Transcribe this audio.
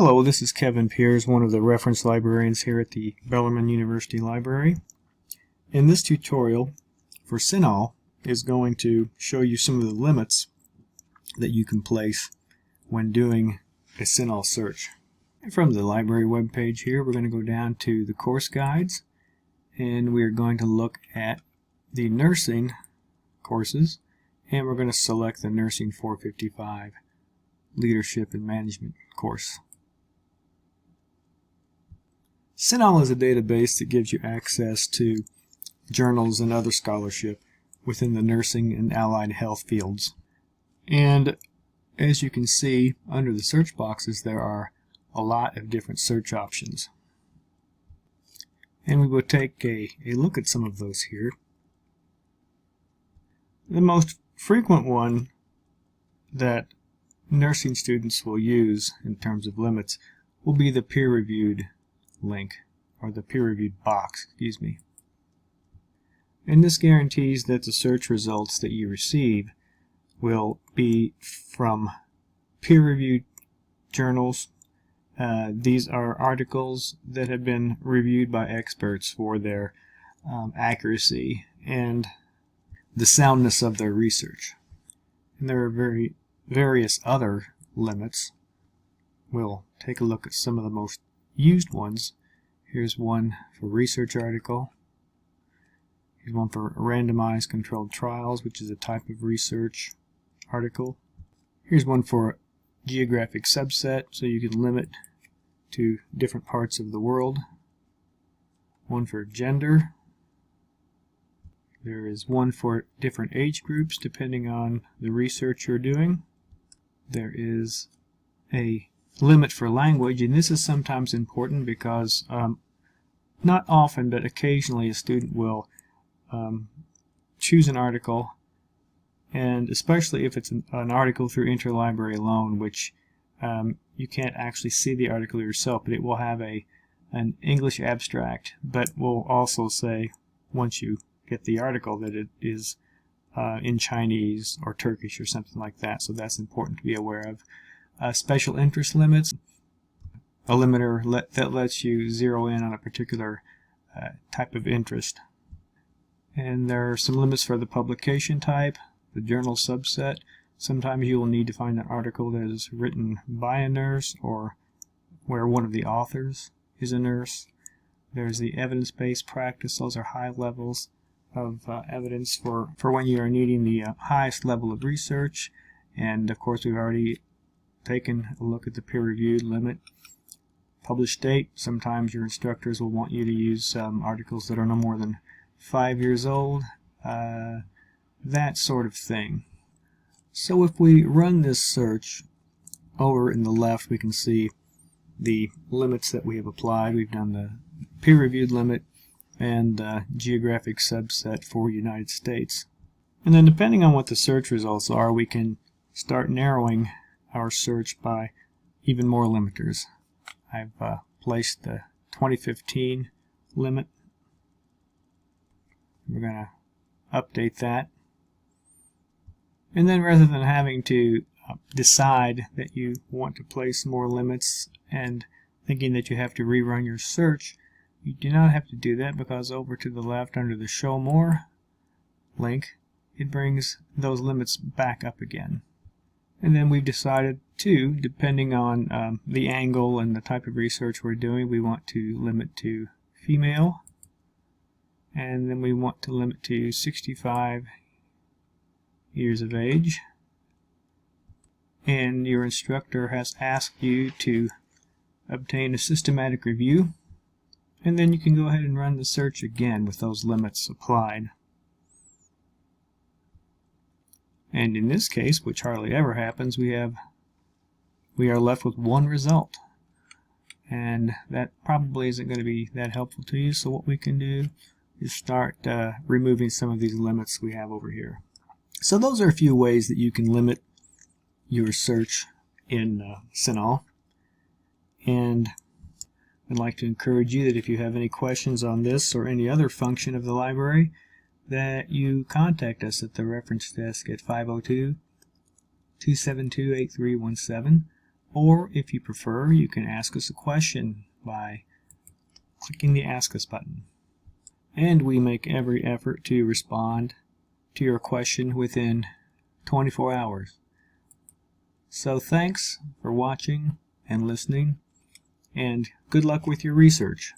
Hello, this is Kevin Piers, one of the reference librarians here at the Bellarmine University Library. In this tutorial for CINAHL is going to show you some of the limits that you can place when doing a CINAHL search. From the library webpage here, we're going to go down to the course guides, and we're going to look at the nursing courses, and we're going to select the Nursing 455 Leadership and Management course. CINAHL is a database that gives you access to journals and other scholarship within the nursing and allied health fields. And as you can see, under the search boxes there are a lot of different search options. And we will take a look at some of those here. The most frequent one that nursing students will use in terms of limits will be the peer-reviewed link, or the peer-reviewed box, excuse me. And this guarantees that the search results that you receive will be from peer-reviewed journals. These are articles that have been reviewed by experts for their accuracy and the soundness of their research. And there are various other limits. We'll take a look at some of the most used ones. Here's one for research article. Here's one for randomized controlled trials, which is a type of research article. Here's one for geographic subset, so you can limit to different parts of the world. One for gender. There is one for different age groups depending on the research you're doing. There is a limit for language, and this is sometimes important because not often but occasionally a student will choose an article, and especially if it's an article through interlibrary loan, which you can't actually see the article yourself, but it will have an English abstract, but will also say once you get the article that it is in Chinese or Turkish or something like that, so that's important to be aware of. Special interest limits, a limiter that lets you zero in on a particular type of interest. And there are some limits for the publication type, the journal subset. Sometimes you will need to find an article that is written by a nurse or where one of the authors is a nurse. There's the evidence-based practice. Those are high levels of evidence for when you are needing the highest level of research. And of course we've already taken a look at the peer-reviewed limit. Published date, sometimes your instructors will want you to use articles that are no more than 5 years old, that sort of thing. So if we run this search, over in the left we can see the limits that we have applied. We've done the peer-reviewed limit and geographic subset for United States. And then depending on what the search results are, we can start narrowing our search by even more limiters. I've placed the 2015 limit. We're going to update that. And then rather than having to decide that you want to place more limits and thinking that you have to rerun your search, you do not have to do that, because over to the left under the Show More link, it brings those limits back up again. And then we've decided to, depending on the angle and the type of research we're doing, we want to limit to female, and then we want to limit to 65 years of age. And your instructor has asked you to obtain a systematic review, and then you can go ahead and run the search again with those limits applied. And in this case, which hardly ever happens, we are left with one result, and that probably isn't going to be that helpful to you. So what we can do is start removing some of these limits we have over here. So those are a few ways that you can limit your search in CINAHL. And I'd like to encourage you that if you have any questions on this or any other function of the library, that you contact us at the reference desk at 502-272-8317. Or if you prefer, you can ask us a question by clicking the Ask Us button. And we make every effort to respond to your question within 24 hours. So thanks for watching and listening, and good luck with your research.